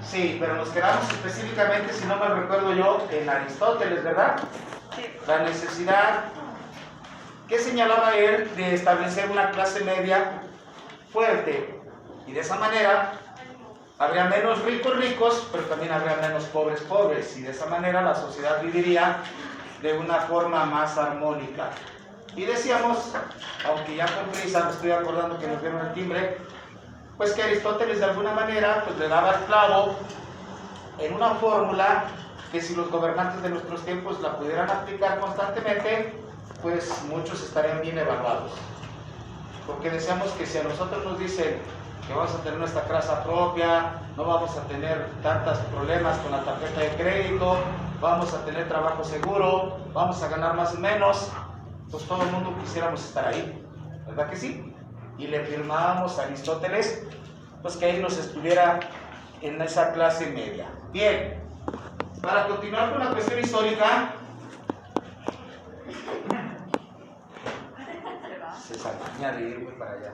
Sí, pero nos quedamos específicamente, si no mal recuerdo yo, en Aristóteles, ¿verdad? Sí. La necesidad que señalaba él de establecer una clase media fuerte, y de esa manera habría menos ricos, pero también habría menos pobres, y de esa manera la sociedad viviría de una forma más armónica. Y decíamos, aunque ya con prisa me estoy acordando que nos dieron el timbre, pues que Aristóteles de alguna manera pues le daba el clavo en una fórmula que si los gobernantes de nuestros tiempos la pudieran aplicar constantemente, pues muchos estarían bien evaluados. Porque decíamos que si a nosotros nos dicen que vamos a tener nuestra casa propia, no vamos a tener tantos problemas con la tarjeta de crédito, vamos a tener trabajo seguro, vamos a ganar más o menos, pues todo el mundo quisiéramos estar ahí, ¿verdad que sí? Y le firmábamos a Aristóteles, pues que ahí nos estuviera en esa clase media. Bien, para continuar con la cuestión histórica, se salía de irme para allá.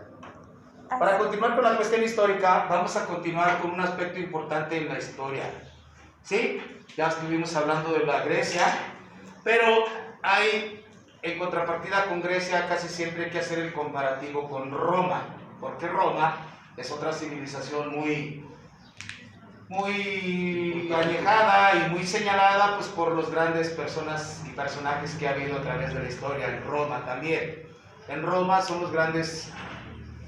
Para continuar con la cuestión histórica, vamos a continuar con un aspecto importante en la historia. ¿Sí? Ya estuvimos hablando de la Grecia, pero hay, en contrapartida con Grecia, casi siempre hay que hacer el comparativo con Roma, porque Roma es otra civilización muy alejada y muy señalada pues, por los grandes personas y personajes que ha habido a través de la historia, en Roma también. En Roma son los grandes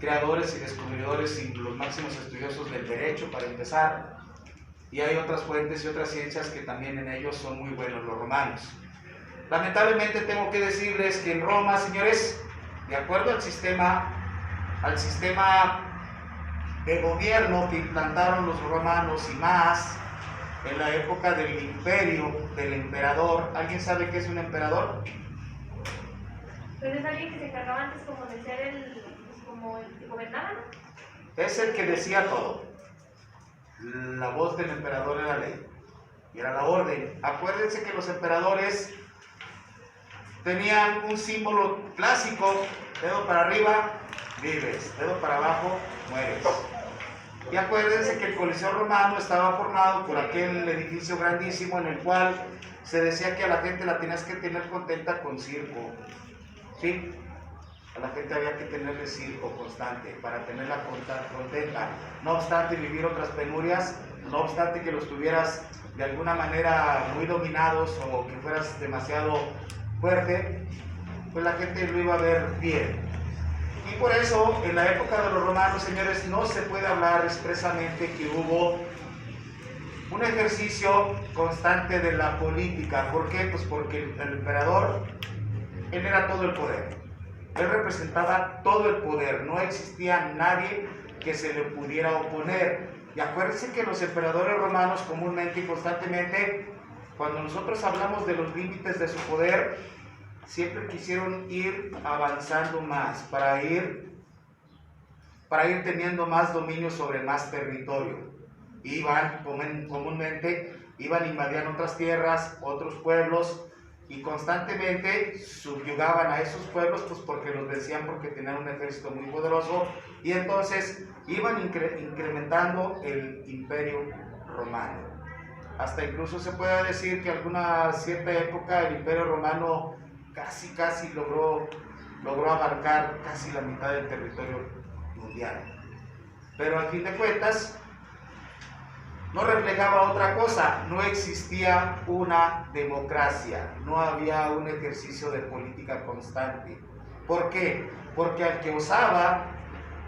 creadores y descubridores y los máximos estudiosos del derecho, para empezar, y hay otras fuentes y otras ciencias que también en ellos son muy buenos los romanos. Lamentablemente tengo que decirles que en Roma, señores, de acuerdo al sistema de gobierno que implantaron los romanos y más, en la época del imperio, del emperador, ¿alguien sabe qué es un emperador? Pues es alguien que se encargaba antes como de ser el que gobernaba, ¿no? Es el que decía todo. La voz del emperador era ley y era la orden. Acuérdense que los emperadores tenían un símbolo clásico: dedo para arriba, vives; dedo para abajo, mueres. Y acuérdense que el Coliseo Romano estaba formado por aquel edificio grandísimo en el cual se decía que a la gente la tenías que tener contenta con circo. ¿Sí? A la gente había que tenerle circo constante para tenerla contenta. No obstante vivir otras penurias, no obstante que los tuvieras de alguna manera muy dominados o que fueras demasiado fuerte, pues la gente lo iba a ver bien. Y por eso, en la época de los romanos, señores, no se puede hablar expresamente que hubo un ejercicio constante de la política. ¿Por qué? Pues porque el emperador, él era todo el poder. Él representaba todo el poder. No existía nadie que se le pudiera oponer. Y acuérdense que los emperadores romanos comúnmente y constantemente, cuando nosotros hablamos de los límites de su poder, siempre quisieron ir avanzando más, para ir teniendo más dominio sobre más territorio. Comúnmente invadían otras tierras, otros pueblos, y constantemente subyugaban a esos pueblos, pues porque los vencían, porque tenían un ejército muy poderoso, y entonces iban incrementando el imperio romano. Hasta incluso se puede decir que en alguna cierta época el imperio romano casi logró abarcar casi la mitad del territorio mundial. Pero al fin de cuentas no reflejaba otra cosa: no existía una democracia, no había un ejercicio de política constante. ¿Por qué? Porque al que osaba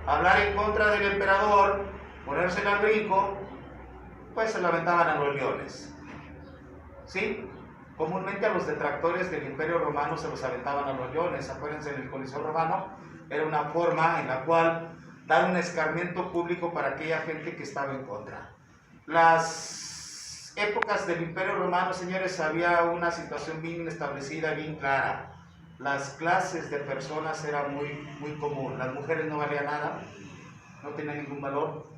hablar en contra del emperador, ponerse al brinco, pues se lo aventaban a los leones. ¿Sí? Comúnmente a los detractores del Imperio Romano se los aventaban a los leones. Acuérdense, en el Coliseo Romano era una forma en la cual dar un escarmiento público para aquella gente que estaba en contra. Las épocas del Imperio Romano, señores, había una situación bien establecida, bien clara. Las clases de personas era muy común. Las mujeres no valían nada, no tenían ningún valor.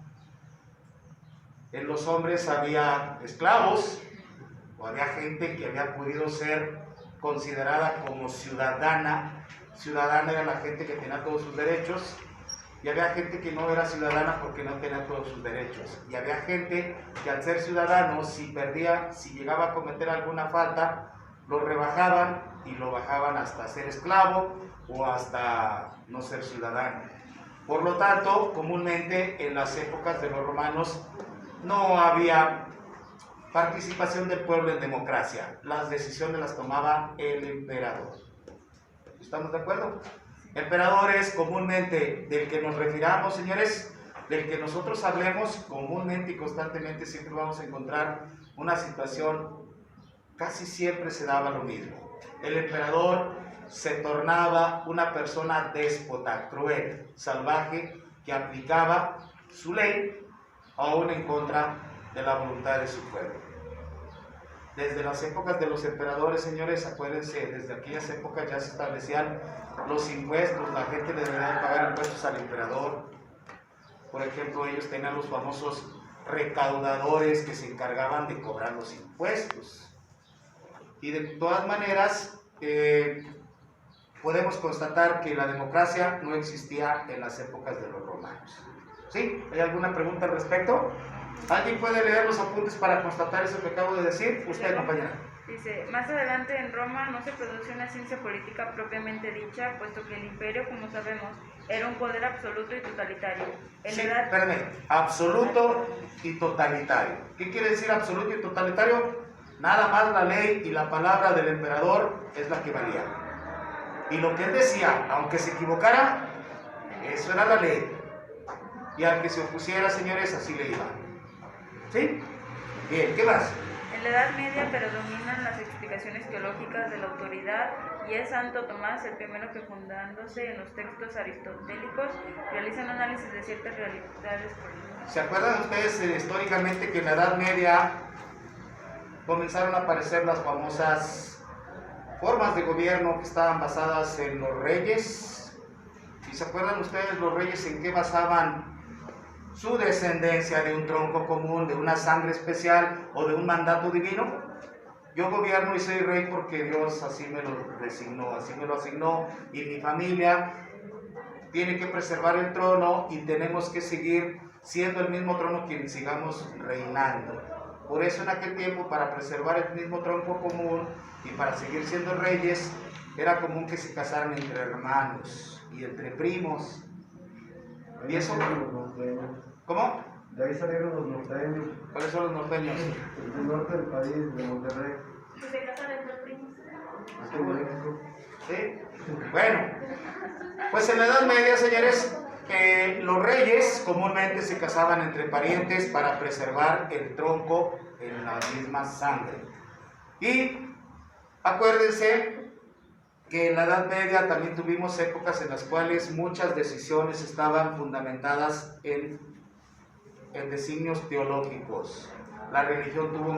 En los hombres había esclavos, o había gente que había podido ser considerada como ciudadana. Ciudadana era la gente que tenía todos sus derechos. y había gente que no era ciudadana porque no tenía todos sus derechos, y había gente que al ser ciudadano, si llegaba a cometer alguna falta, lo rebajaban y lo bajaban hasta ser esclavo o hasta no ser ciudadano. Por lo tanto, comúnmente en las épocas de los romanos no había participación del pueblo en democracia. Las decisiones las tomaba el emperador. ¿Estamos de acuerdo? Emperador es comúnmente del que nos refiramos, señores, del que nosotros hablemos comúnmente y constantemente. Siempre vamos a encontrar una situación, casi siempre se daba lo mismo. El emperador se tornaba una persona déspota, cruel, salvaje, que aplicaba su ley aún en contra de la voluntad de su pueblo. Desde las épocas de los emperadores, señores, acuérdense, desde aquellas épocas ya se establecían los impuestos, la gente le debía pagar impuestos al emperador. Por ejemplo, ellos tenían los famosos recaudadores que se encargaban de cobrar los impuestos. Y de todas maneras, podemos constatar que la democracia no existía en las épocas de los romanos. ¿Sí? ¿Hay alguna pregunta al respecto? ¿Alguien puede leer los apuntes para constatar eso que acabo de decir? Usted, compañera. Dice, más adelante en Roma no se produce una ciencia política propiamente dicha, puesto que el imperio, como sabemos, era un poder absoluto y totalitario. Sí, espérame, absoluto y totalitario. ¿Qué quiere decir absoluto y totalitario? Nada más la ley y la palabra del emperador es la que valía. Y lo que él decía, aunque se equivocara, eso era la ley. Y al que se opusiera, señores, así le iba. ¿Sí? Bien, ¿qué más? En la Edad Media predominan las explicaciones teológicas de la autoridad y es Santo Tomás el primero que, fundándose en los textos aristotélicos, realiza un análisis de ciertas realidades políticas. ¿Se acuerdan ustedes históricamente que en la Edad Media comenzaron a aparecer las famosas formas de gobierno que estaban basadas en los reyes? ¿Y se acuerdan ustedes los reyes en qué basaban su descendencia? De un tronco común, de una sangre especial o de un mandato divino. Yo gobierno y soy rey porque Dios así me lo designó, así me lo asignó, y mi familia tiene que preservar el trono y tenemos que seguir siendo el mismo trono quien sigamos reinando. Por eso en aquel tiempo, para preservar el mismo tronco común y para seguir siendo reyes, era común que se casaran entre hermanos y entre primos. ¿Y eso? ¿Cómo? De ahí salieron los norteños. ¿Cuáles son los norteños? Del norte del país, de Monterrey. Que se casan entre primos. Aquí en México. ¿Sí? Bueno, pues en la Edad Media, señores, los reyes comúnmente se casaban entre parientes para preservar el tronco en la misma sangre. Y acuérdense que en la Edad Media también tuvimos épocas en las cuales muchas decisiones estaban fundamentadas en designios teológicos. La religión tuvo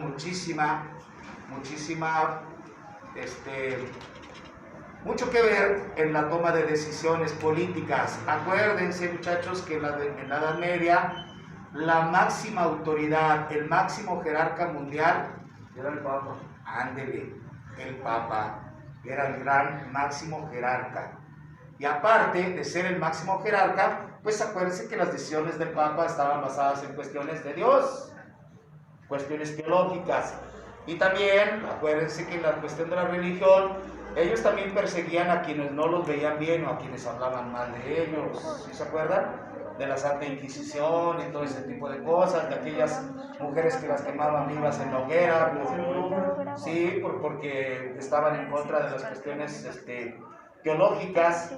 mucho que ver en la toma de decisiones políticas. Acuérdense, muchachos, que en la Edad Media la máxima autoridad, el máximo jerarca mundial Era el Papa. ándele, el Papa era el gran máximo jerarca. Y aparte de ser el máximo jerarca, pues acuérdense que las decisiones del Papa estaban basadas en cuestiones de Dios, cuestiones teológicas. Y también acuérdense que en la cuestión de la religión, ellos también perseguían a quienes no los veían bien o a quienes hablaban mal de ellos. ¿Sí se acuerdan? De la Santa Inquisición y todo ese tipo de cosas, de aquellas mujeres que las quemaban vivas en la hoguera, sí, porque estaban en contra de las cuestiones teológicas.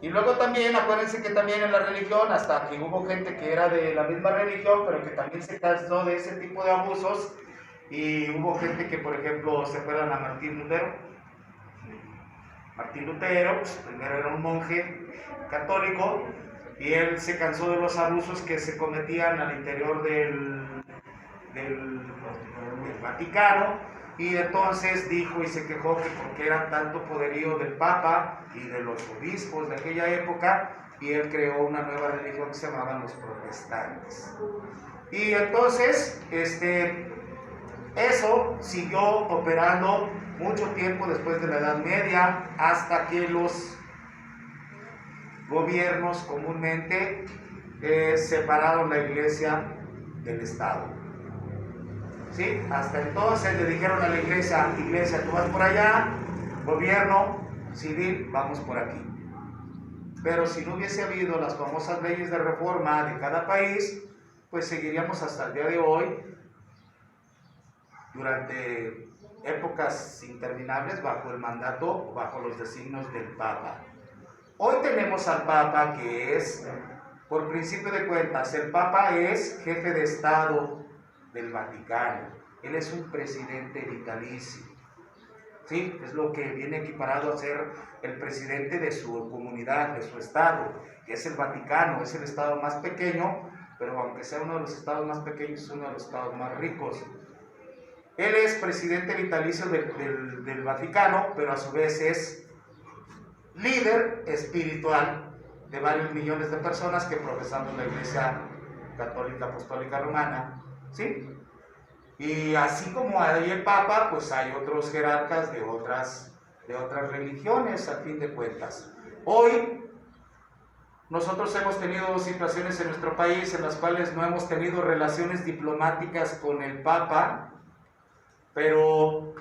Y luego también, acuérdense que también en la religión, hasta que hubo gente que era de la misma religión, pero que también se cansó de ese tipo de abusos, y hubo gente que, por ejemplo, se acuerdan a Martín Lutero. Martín Lutero, pues, primero era un monje católico, y él se cansó de los abusos que se cometían al interior del Vaticano, y entonces dijo y se quejó que porque era tanto poderío del Papa y de los obispos de aquella época, y él creó una nueva religión que se llamaban los protestantes. Y entonces, eso siguió operando mucho tiempo después de la Edad Media, hasta que los gobiernos comúnmente separaron la iglesia del Estado. ¿Sí? Hasta entonces le dijeron a la iglesia, iglesia, tú vas por allá, gobierno civil, vamos por aquí. Pero si no hubiese habido las famosas leyes de reforma de cada país, pues seguiríamos hasta el día de hoy, durante épocas interminables, bajo el mandato, bajo los designios del Papa. Hoy tenemos al Papa que es, por principio de cuentas, el Papa es jefe de Estado del Vaticano. Él es un presidente vitalicio. ¿Sí? Es lo que viene equiparado a ser el presidente de su comunidad, de su estado, que es el Vaticano. Es el estado más pequeño, pero aunque sea uno de los estados más pequeños, es uno de los estados más ricos. Él es presidente vitalicio del Vaticano, pero a su vez es líder espiritual de varios millones de personas que profesamos la Iglesia Católica Apostólica Romana, ¿sí? Y así como hay el Papa, pues hay otros jerarcas de otras religiones, a fin de cuentas. Hoy nosotros hemos tenido situaciones en nuestro país en las cuales no hemos tenido relaciones diplomáticas con el Papa, pero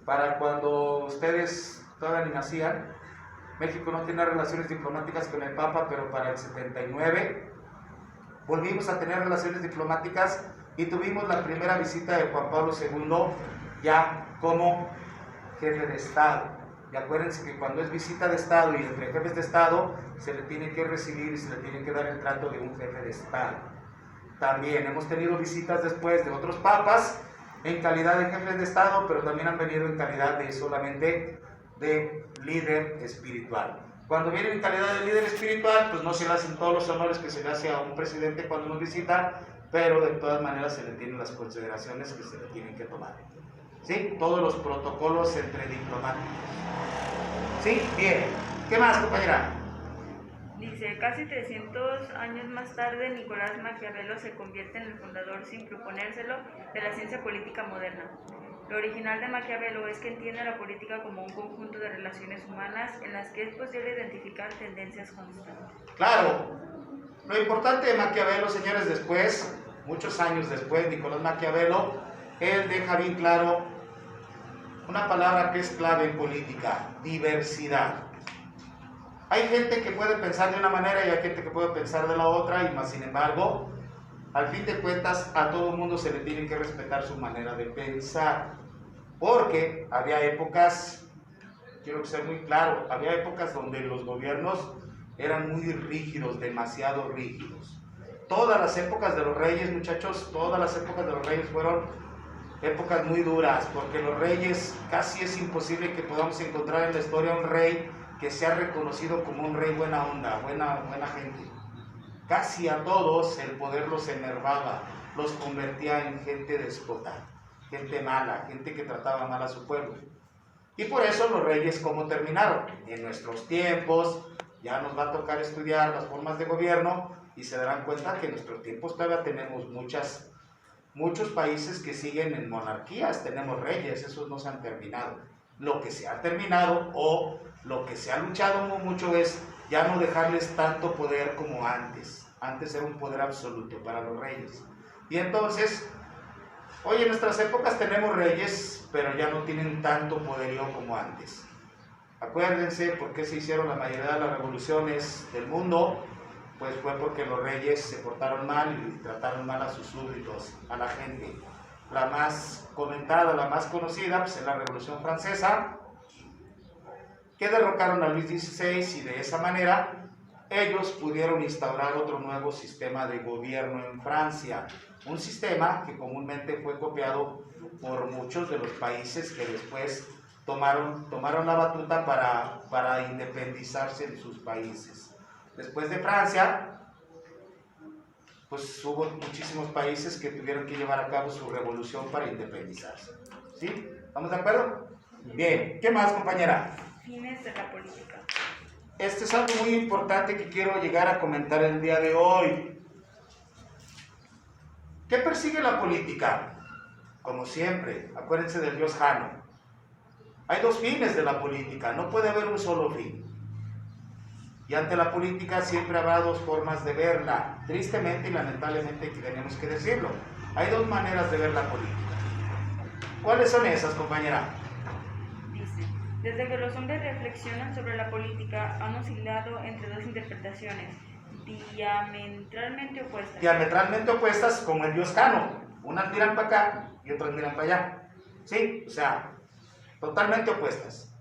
para cuando ustedes todavía ni nacían, México no tenía relaciones diplomáticas con el Papa, pero para el 79 volvimos a tener relaciones diplomáticas y tuvimos la primera visita de Juan Pablo II ya como jefe de Estado. Y acuérdense que cuando es visita de Estado y entre jefes de Estado se le tiene que recibir y se le tiene que dar el trato de un jefe de Estado. También hemos tenido visitas después de otros papas en calidad de jefes de Estado, pero también han venido en calidad de solamente de líder espiritual. Cuando vienen en calidad de líder espiritual, pues no se le hacen todos los honores que se le hace a un presidente cuando nos visita, pero de todas maneras se le tienen las consideraciones que se le tienen que tomar. ¿Sí? Todos los protocolos entre diplomáticos. ¿Sí? Bien. ¿Qué más, compañera? Dice, casi 300 años más tarde, Nicolás Maquiavelo se convierte en el fundador, sin proponérselo, de la ciencia política moderna. Lo original de Maquiavelo es que entiende la política como un conjunto de relaciones humanas en las que es posible identificar tendencias constantes. Claro. Lo importante de Maquiavelo, señores, después, muchos años después, Nicolás Maquiavelo, él deja bien claro una palabra que es clave en política: diversidad. Hay gente que puede pensar de una manera y hay gente que puede pensar de la otra, y más sin embargo, al fin de cuentas, a todo el mundo se le tiene que respetar su manera de pensar. Porque había épocas, quiero ser muy claro, había épocas donde los gobiernos eran muy rígidos, demasiado rígidos. Todas las épocas de los reyes, muchachos, todas las épocas de los reyes fueron épocas muy duras, porque los reyes, casi es imposible que podamos encontrar en la historia un rey que sea reconocido como un rey buena onda, buena gente. Casi a todos el poder los enervaba, los convertía en gente déspota, gente mala, gente que trataba mal a su pueblo. Y por eso los reyes, ¿cómo terminaron? En nuestros tiempos ya nos va a tocar estudiar las formas de gobierno y se darán cuenta que en nuestros tiempos todavía tenemos muchos países que siguen en monarquías, tenemos reyes, esos no se han terminado. Lo que se ha terminado o lo que se ha luchado mucho es ya no dejarles tanto poder como antes. Antes era un poder absoluto para los reyes. Y entonces, hoy en nuestras épocas tenemos reyes, pero ya no tienen tanto poderío como antes. Acuérdense por qué se hicieron la mayoría de las revoluciones del mundo. Pues fue porque los reyes se portaron mal y trataron mal a sus súbditos, a la gente. La más comentada, la más conocida, pues es la Revolución Francesa, que derrocaron a Luis XVI y de esa manera ellos pudieron instaurar otro nuevo sistema de gobierno en Francia. Un sistema que comúnmente fue copiado por muchos de los países que después tomaron la batuta para independizarse de sus países. Después de Francia, pues hubo muchísimos países que tuvieron que llevar a cabo su revolución para independizarse. ¿Sí? ¿Estamos de acuerdo? Bien. ¿Qué más, compañera? Fines de la política. Este es algo muy importante que quiero llegar a comentar el día de hoy. ¿Qué persigue la política? Como siempre, acuérdense del dios Jano. Hay dos fines de la política, no puede haber un solo fin. Y ante la política siempre habrá dos formas de verla. Tristemente y lamentablemente que tenemos que decirlo. Hay dos maneras de ver la política. ¿Cuáles son esas, compañera? Dice, desde que los hombres reflexionan sobre la política han oscilado entre dos interpretaciones diametralmente opuestas. Diametralmente opuestas, como el dios Cano. Unas miran para acá y otras miran para allá. ¿Sí? O sea, totalmente opuestas.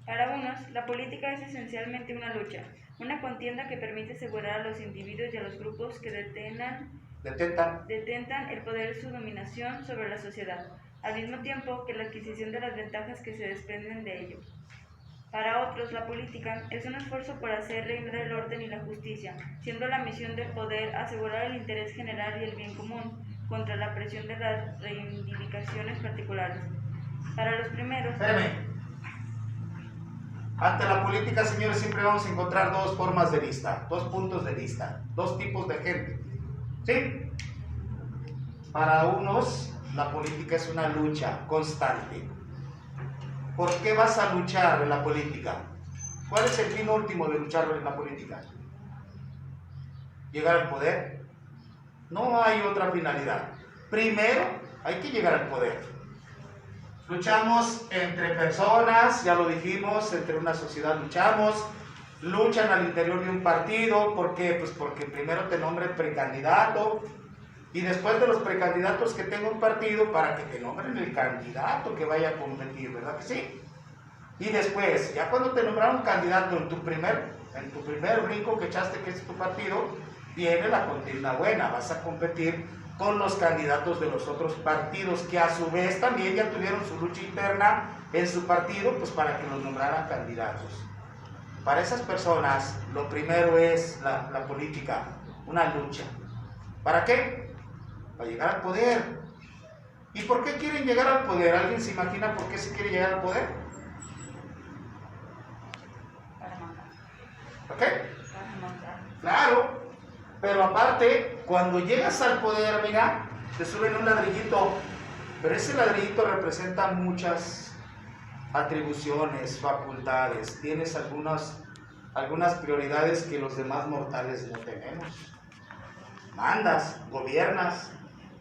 Para unos, la política es esencialmente una lucha, una contienda que permite asegurar a los individuos y a los grupos que detentan el poder y su dominación sobre la sociedad, al mismo tiempo que la adquisición de las ventajas que se desprenden de ello. Para otros, la política es un esfuerzo por hacer reinar el orden y la justicia, siendo la misión del poder asegurar el interés general y el bien común, contra la presión de las reivindicaciones particulares. Para los primeros... Espérame. Ante la política, señores, siempre vamos a encontrar dos formas de vista, dos puntos de vista, dos tipos de gente. ¿Sí? Para unos, la política es una lucha constante. ¿Por qué vas a luchar en la política? ¿Cuál es el fin último de luchar en la política? ¿Llegar al poder? No hay otra finalidad. Primero, hay que llegar al poder. Luchamos entre personas, ya lo dijimos, entre una sociedad luchan al interior de un partido. ¿Por qué? Pues porque primero te nombren precandidato y después de los precandidatos que tenga un partido para que te nombren el candidato que vaya a competir, ¿verdad que sí? Y después, ya cuando te nombraron candidato en tu primer brinco que echaste, que es tu partido, viene la contienda buena, vas a competir con los candidatos de los otros partidos que a su vez también ya tuvieron su lucha interna en su partido, pues para que los nombraran candidatos. Para esas personas lo primero es la política, una lucha. ¿Para qué? Para llegar al poder. ¿Y por qué quieren llegar al poder? ¿Alguien se imagina por qué se quiere llegar al poder? Para mandar. ¿Ok? Para mandar. Claro. Pero aparte, cuando llegas al poder, mira, te suben un ladrillito, pero ese ladrillito representa muchas atribuciones, facultades, tienes algunas prioridades que los demás mortales no tenemos. Mandas, gobiernas,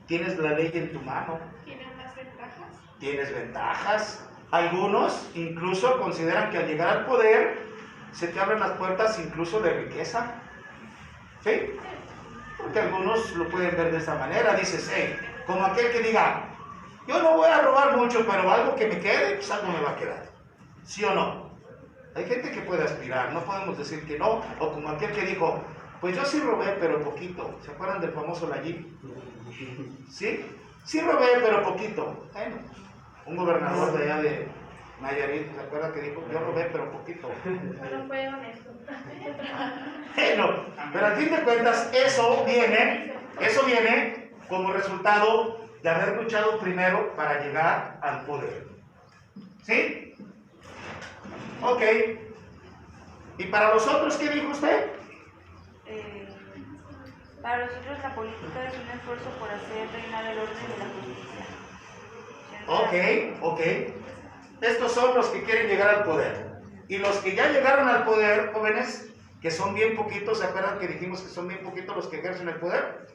tienes la ley en tu mano. ¿Tienen unas ventajas? Tienes ventajas. Algunos incluso consideran que al llegar al poder se te abren las puertas incluso de riqueza. ¿Sí? Porque algunos lo pueden ver de esta manera. Dices, hey, como aquel que diga, yo no voy a robar mucho, pero algo que me quede, pues algo me va a quedar. ¿Sí o no? Hay gente que puede aspirar, no podemos decir que no. O como aquel que dijo, pues yo sí robé, pero poquito. ¿Se acuerdan del famoso Layí? ¿Sí? Sí robé, pero poquito. Bueno, un gobernador de allá de Nayarit, ¿se acuerdan que dijo, yo robé, pero poquito? Pero fue honesto. Bueno, pero al fin de cuentas eso viene como resultado de haber luchado primero para llegar al poder. ¿Sí? Ok. ¿Y para los otros qué dijo usted? Para nosotros la política es un esfuerzo por hacer reinar el orden y la justicia. Ok. Estos son los que quieren llegar al poder. Y los que ya llegaron al poder, jóvenes, que son bien poquitos, ¿se acuerdan que dijimos que son bien poquitos los que ejercen el poder?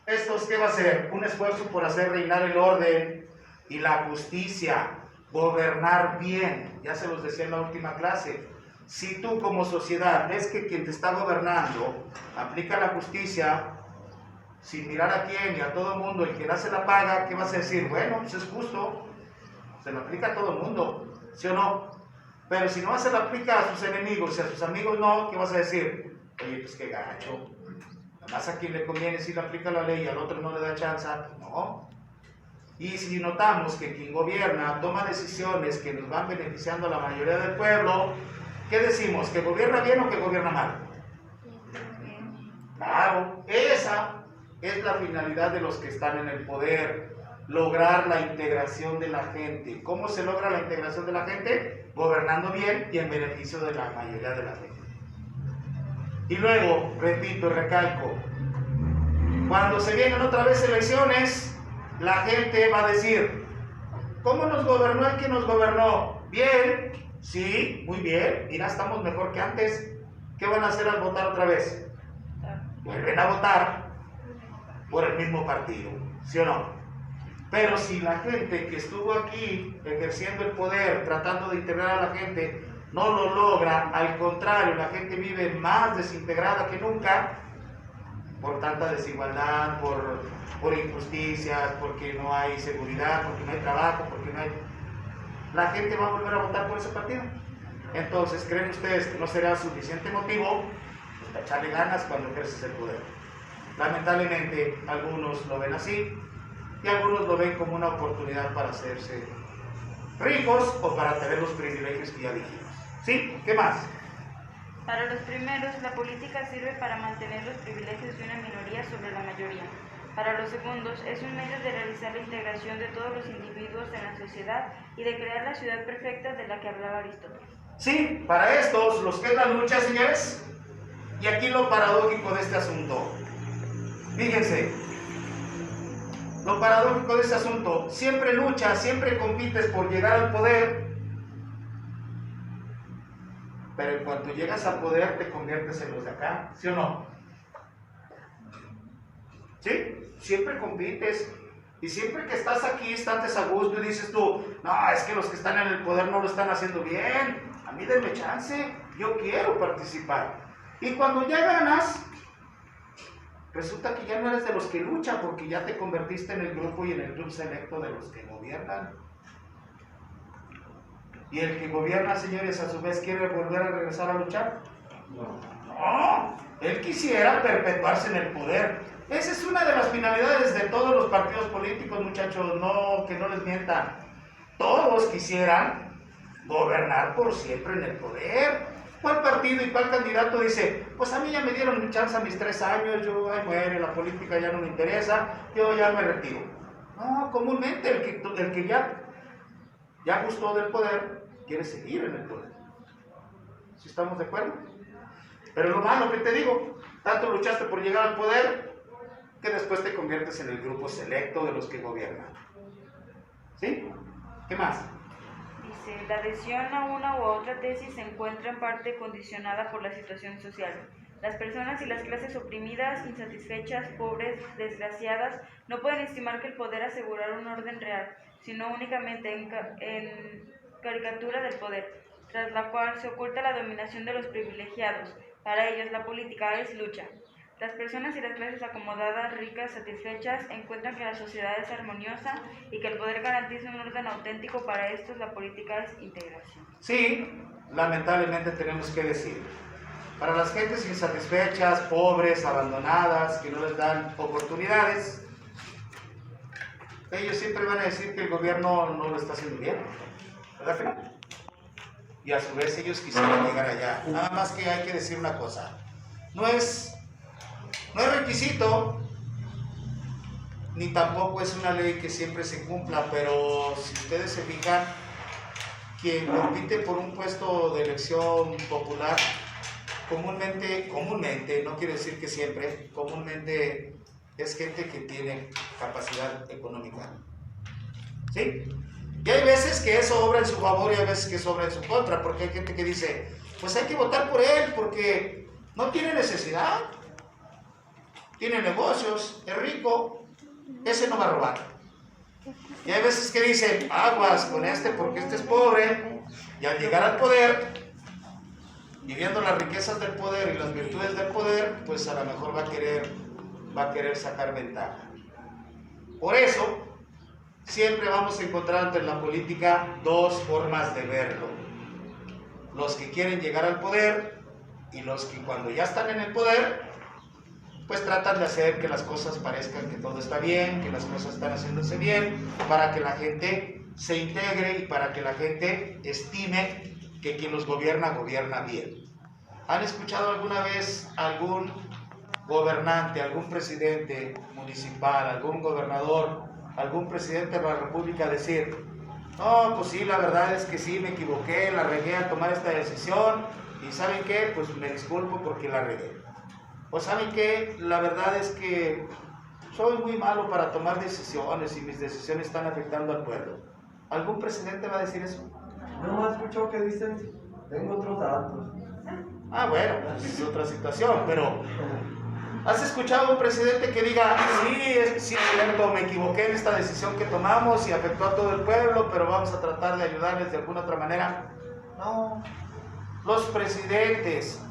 ¿Estos qué va a ser? Un esfuerzo por hacer reinar el orden y la justicia, gobernar bien. Ya se los decía en la última clase. Si tú como sociedad ves que quien te está gobernando aplica la justicia, sin mirar a quién y a todo el mundo, el que hace la paga, ¿qué vas a decir? Bueno, pues es justo, se lo aplica a todo el mundo, ¿sí o no? Pero si no se lo aplica a sus enemigos y a sus amigos no, ¿qué vas a decir? Oye, pues qué gacho. Además a quien le conviene si le aplica la ley y al otro no le da chance, pues no. Y si notamos que quien gobierna toma decisiones que nos van beneficiando a la mayoría del pueblo, ¿qué decimos? ¿Que gobierna bien o que gobierna mal? Claro, esa es la finalidad de los que están en el poder. Lograr la integración de la gente. ¿Cómo se logra la integración de la gente? Gobernando bien y en beneficio de la mayoría de la gente. Y luego, repito y recalco, cuando se vienen otra vez elecciones, la gente va a decir, ¿cómo nos gobernó el que nos gobernó? Bien, Sí, muy bien, mira, estamos mejor que antes. ¿Qué van a hacer al votar otra vez? Vuelven a votar por el mismo partido, ¿sí o no? Pero si la gente que estuvo aquí ejerciendo el poder, tratando de integrar a la gente, no lo logra, al contrario, la gente vive más desintegrada que nunca, por tanta desigualdad, por injusticias, porque no hay seguridad, porque no hay trabajo, porque no hay... La gente va a volver a votar por ese partido. Entonces, ¿creen ustedes que no será suficiente motivo para echarle ganas cuando ejerces el poder? Lamentablemente, algunos lo ven así y algunos lo ven como una oportunidad para hacerse ricos o para tener los privilegios que ya dijimos. ¿Sí? ¿Qué más? Para los primeros, la política sirve para mantener los privilegios de una minoría sobre la mayoría. Para los segundos, es un medio de realizar la integración de todos los individuos en la sociedad y de crear la ciudad perfecta de la que hablaba Aristóteles. Sí, para estos, los que es la lucha, señores. Y aquí lo paradójico de este asunto. Fíjense, lo paradójico de este asunto, siempre luchas, siempre compites por llegar al poder, pero en cuanto llegas al poder te conviertes en los de acá, ¿sí o no? ¿Sí? Siempre compites. Y siempre que estás aquí, estás a gusto y dices tú, no, es que los que están en el poder no lo están haciendo bien, a mí denme chance, yo quiero participar. Y cuando ya ganas, resulta que ya no eres de los que luchan porque ya te convertiste en el grupo y en el club selecto de los que gobiernan. Y el que gobierna, señores, a su vez quiere volver a regresar a luchar. No, él quisiera perpetuarse en el poder. Esa es una de las finalidades de todos los partidos políticos, muchachos, no, que no les mientan. Todos quisieran gobernar por siempre en el poder. ¿Cuál partido y cuál candidato dice, pues a mí ya me dieron mi chance a mis 3 años, yo, ay, muere, la política ya no me interesa, yo ya me retiro? No, comúnmente el que ya gustó del poder, quiere seguir en el poder. ¿Sí estamos de acuerdo? Pero lo malo que te digo, tanto luchaste por llegar al poder, que después te conviertes en el grupo selecto de los que gobiernan. ¿Sí? ¿Qué más? Dice, la adhesión a una u otra tesis se encuentra en parte condicionada por la situación social. Las personas y las clases oprimidas, insatisfechas, pobres, desgraciadas, no pueden estimar que el poder asegurar un orden real, sino únicamente en caricatura del poder, tras la cual se oculta la dominación de los privilegiados. Para ellos la política es lucha. Las personas y las clases acomodadas, ricas, satisfechas, encuentran que la sociedad es armoniosa y que el poder garantiza un orden auténtico. Para estos la política es integración. Sí, lamentablemente tenemos que decir, para las gentes insatisfechas, pobres, abandonadas, que no les dan oportunidades, ellos siempre van a decir que el gobierno no lo está haciendo bien, ¿verdad que no? Y a su vez ellos quisieran llegar allá. Nada más que hay que decir una cosa, no es requisito, ni tampoco es una ley que siempre se cumpla, pero si ustedes se fijan, quien compite por un puesto de elección popular, comúnmente, no quiere decir que siempre, comúnmente es gente que tiene capacidad económica. ¿Sí? Y hay veces que eso obra en su favor y hay veces que eso obra en su contra, porque hay gente que dice, pues hay que votar por él porque no tiene necesidad, tiene negocios, es rico, ese no va a robar. Y hay veces que dicen, aguas con este porque este es pobre, y al llegar al poder, y viendo las riquezas del poder y las virtudes del poder, pues a lo mejor va a querer sacar ventaja. Por eso, siempre vamos a encontrar entre la política 2 formas de verlo. Los que quieren llegar al poder y los que cuando ya están en el poder, pues tratan de hacer que las cosas parezcan que todo está bien, que las cosas están haciéndose bien, para que la gente se integre y para que la gente estime que quien los gobierna bien. ¿Han escuchado alguna vez algún gobernante, algún presidente municipal, algún gobernador, algún presidente de la República decir, no, pues sí, la verdad es que sí, me equivoqué, la regué al tomar esta decisión y ¿saben qué? Pues me disculpo porque la regué. O ¿saben qué? La verdad es que soy muy malo para tomar decisiones y mis decisiones están afectando al pueblo. ¿Algún presidente va a decir eso? Yo no escucho que dicen, tengo otros datos. Ah, bueno, pues es otra situación, pero ¿has escuchado un presidente que diga, sí, es cierto, me equivoqué en esta decisión que tomamos y afectó a todo el pueblo, pero vamos a tratar de ayudarles de alguna otra manera? No. Los presidentes,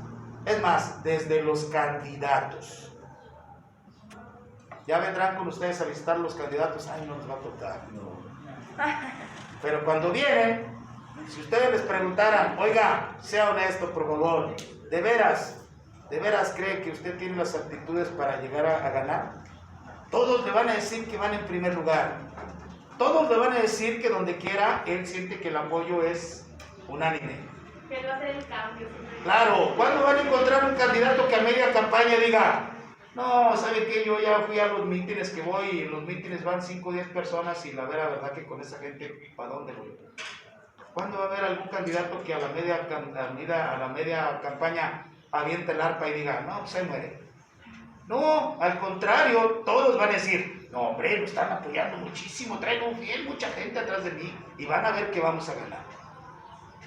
es más, desde los candidatos. Ya vendrán con ustedes a visitar los candidatos, ay, no nos va a tocar. No. Pero cuando vienen, si ustedes les preguntaran, oiga, sea honesto, por favor, ¿de veras cree que usted tiene las aptitudes para llegar a ganar? Todos le van a decir que van en primer lugar. Todos le van a decir que donde quiera, él siente que el apoyo es unánime. Que no hace el cambio. Claro, ¿cuándo van a encontrar un candidato que a media campaña diga, no, ¿sabe qué? Yo ya fui a los mítines que voy y en los mítines van 5 o 10 personas y la verdad que con esa gente, ¿para dónde voy? ¿Cuándo va a haber algún candidato que a la media campaña aviente el arpa y diga, no, se muere? No, al contrario, todos van a decir, no, hombre, lo están apoyando muchísimo, traigo mucha gente atrás de mí y van a ver que vamos a ganar.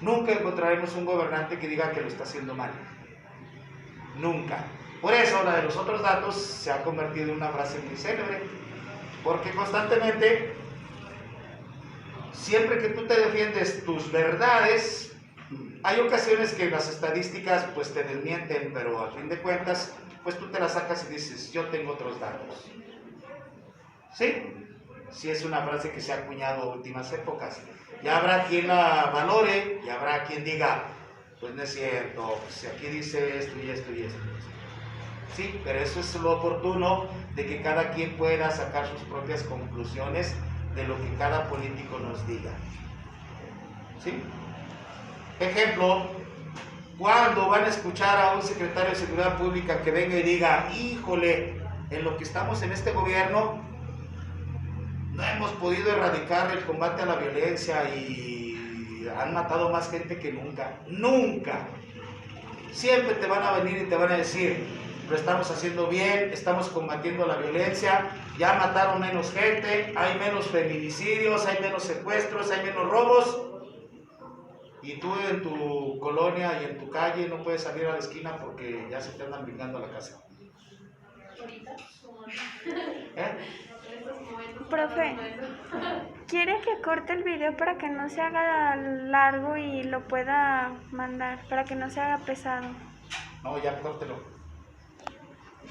Nunca encontraremos un gobernante que diga que lo está haciendo mal. Nunca. Por eso la de los otros datos se ha convertido en una frase muy célebre, porque constantemente, siempre que tú te defiendes tus verdades, hay ocasiones que las estadísticas pues te desmienten, pero a fin de cuentas, pues tú te las sacas y dices, yo tengo otros datos. ¿Sí? Sí, es una frase que se ha acuñado en últimas épocas. Ya habrá quien la valore y habrá quien diga, pues no es cierto, pues aquí dice esto y esto y esto. Sí, pero eso es lo oportuno de que cada quien pueda sacar sus propias conclusiones de lo que cada político nos diga. ¿Sí? Ejemplo, ¿cuándo van a escuchar a un secretario de Seguridad Pública que venga y diga, híjole, en lo que estamos en este gobierno, no hemos podido erradicar el combate a la violencia y han matado más gente que nunca? Nunca. Siempre te van a venir y te van a decir, lo estamos haciendo bien, estamos combatiendo la violencia, ya mataron menos gente, hay menos feminicidios, hay menos secuestros, hay menos robos. Y tú en tu colonia y en tu calle no puedes salir a la esquina porque ya se te andan brincando a la casa. Ahorita, como ¿Eh? en estos momentos. Profe, ¿quiere que corte el video para que no se haga largo y lo pueda mandar, para que no se haga pesado? No, ya córtelo.